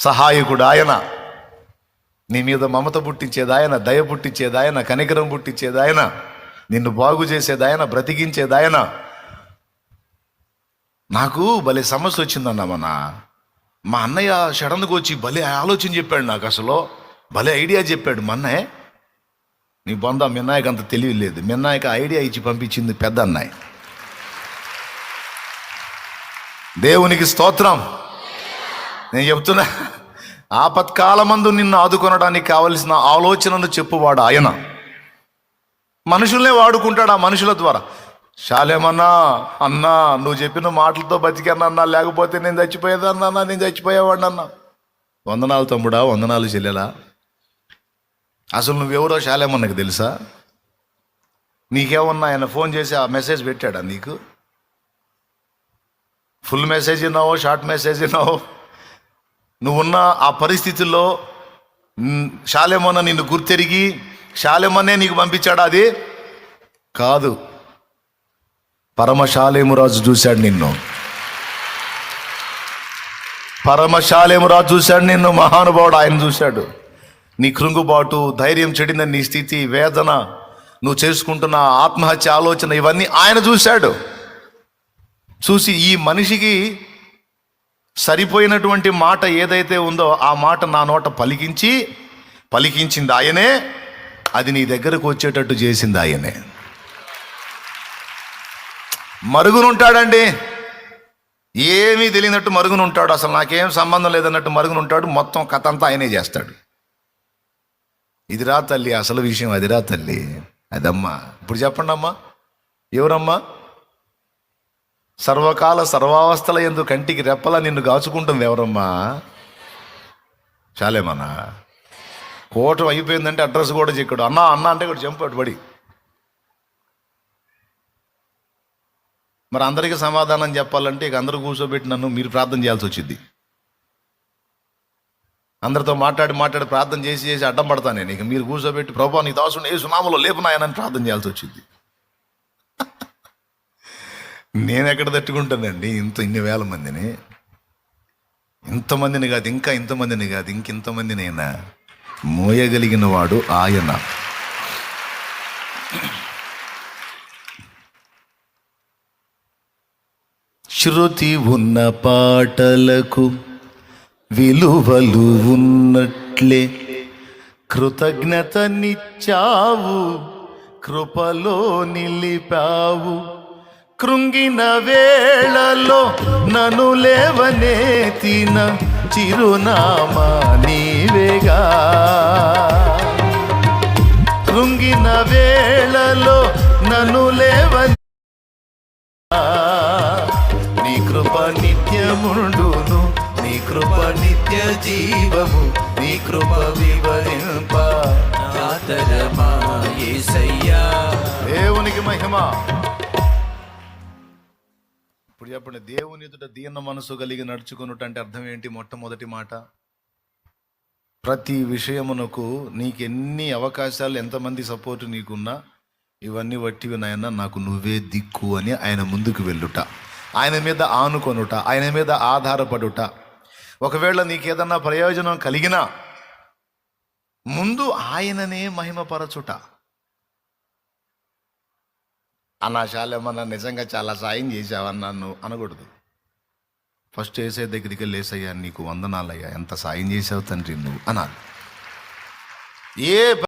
సహాయకుడు ఆయన, నీ మీద మమత పుట్టించేది ఆయన, దయ పుట్టించేది ఆయన, కనికరం పుట్టించేది ఆయన, నిన్ను బాగు చేసేది ఆయన, బ్రతికించేది ఆయన. నాకు భలే సమస్య వచ్చిందన్న మా అన్నయ్య సడన్గా వచ్చి భలే ఆలోచన చెప్పాడు నాకు. అసలు భలే ఐడియా చెప్పాడు మా అన్నయ్య. నీ బొంద మిన్నాయకు అంత తెలివి లేదు. మిన్నాయకు ఐడియా ఇచ్చి పంపించింది పెద్ద అన్నయ్య. దేవునికి స్తోత్రం. నేను చెప్తున్నా, ఆపత్కాలమందు నిన్ను ఆదుకొనడానికి కావలసిన ఆలోచనను చెప్పువాడు ఆయన. మనుషుల్నే వాడుకుంటాడు, ఆ మనుషుల ద్వారా. శాలేమన్నా, అన్నా నువ్వు చెప్పిన మాటలతో బతికానన్నా, లేకపోతే నేను చచ్చిపోయేదన్నా, నేను చచ్చిపోయేవాడిని అన్నా. వందనాలు తమ్ముడా, వందనాలు చెల్లెలా. అసలు నువ్వెవరో శాలేమన్నకు తెలుసా? నీకేమన్నా ఆయన ఫోన్ చేసి ఆ మెసేజ్ పెట్టాడా నీకు? ఫుల్ మెసేజ్ విన్నావో, షార్ట్ మెసేజ్ విన్నావో? నువ్వున్న ఆ పరిస్థితుల్లో శాలేమన్న నిన్ను గుర్తెరిగి శాలేమన్నే నీకు పంపించాడా? అది కాదు. పరమశాలేమురాజు చూశాడు నిన్ను. పరమశాలేమురాజు చూశాడు నిన్ను. మహానుభావుడు ఆయన చూశాడు. నీ కృంగుబాటు, ధైర్యం చెడిందని నీ స్థితి, వేదన, నువ్వు చేసుకుంటున్న ఆత్మహత్య ఆలోచన, ఇవన్నీ ఆయన చూశాడు. చూసి ఈ మనిషికి సరిపోయినటువంటి మాట ఏదైతే ఉందో ఆ మాట నా నోట పలికించింది ఆయనే. అది నీ దగ్గరకు వచ్చేటట్టు చేసింది ఆయనే. మరుగునుంటాడండి, ఏమీ తెలియనట్టు మరుగునుంటాడు. అసలు నాకేం సంబంధం లేదన్నట్టు మరుగునుంటాడు. మొత్తం కథ అంతా ఆయనే చేస్తాడు. ఇది రా తల్లి అసలు విషయం, అది రా తల్లి, అదమ్మా. ఇప్పుడు చెప్పండి అమ్మా, ఎవరమ్మా? సర్వకాల సర్వావస్థల యందు కంటికి రెప్పలా నిన్ను గాచుకుంటుంది ఎవరమ్మా? శాలేమన్నా. కోటం అయిపోయిందంటే అడ్రస్ కూడా చెక్కాడు. అన్నా అన్నా అంటే కూడా చంపాడు పడి. మరి అందరికీ సమాధానం చెప్పాలంటే ఇక అందరూ కూర్చోబెట్టి నన్ను మీరు ప్రార్థన చేయాల్సి వచ్చింది. అందరితో మాట్లాడి ప్రార్థన చేసి అడ్డం పడతాను నేను. ఇక మీరు కూర్చోబెట్టి ప్రభువా నీ దాసుని యేసు నామములో లేపునాయనని ప్రార్థన చేయాల్సి వచ్చింది. నేను ఎక్కడ తట్టుకుంటానండి ఇన్ని వేల మందిని? ఇంతమందిని కాదు, ఇంకా ఇంతమందిని కాదు, ఇంకెంతమందినైనా మోయగలిగిన వాడు ఆయన. శృతి ఉన్న పాటలకు విలువలు ఉన్నట్లే కృతజ్ఞతనిచ్చావు, కృపలో నిలిపావు. కృంగిన వేళలో నన్ను లేవనెత్తిన చిరునామా నీవేగా. కృంగిన వేళలో నన్ను నీ కృప నిత్యముండును, నీ కృప నిత్య జీవము, నీ కృప వివరింప నాతరమా యేసయ్యా. దేవునికి మహిమ. ఇప్పుడు చెప్పండి, దేవుని ఎదుట దీన మనసు కలిగి నడుచుకున్నట్టు అర్థం ఏంటి? మొట్టమొదటి మాట, ప్రతి విషయమునకు నీకు ఎన్ని అవకాశాలు, ఎంతమంది సపోర్టు నీకున్నా ఇవన్నీ వట్టివి నాయన, నాకు నువ్వే దిక్కు అని ఆయన ముందుకు వెళ్ళుట, ఆయన మీద ఆనుకొనుట, ఆయన మీద ఆధారపడుట. ఒకవేళ నీకేదన్నా ప్రయోజనం కలిగినా ముందు ఆయననే మహిమపరచుట. అన్నా శాలేమన్నా నిజంగా చాలా సాయం చేసావన్నా నువ్వు అనకూడదు. ఫస్ట్ వేసే దగ్గరికి లేసయ్యా నీకు వందనాలయ్యా, ఎంత సాయం చేసావు తండ్రి నువ్వు అనాలి. ఏ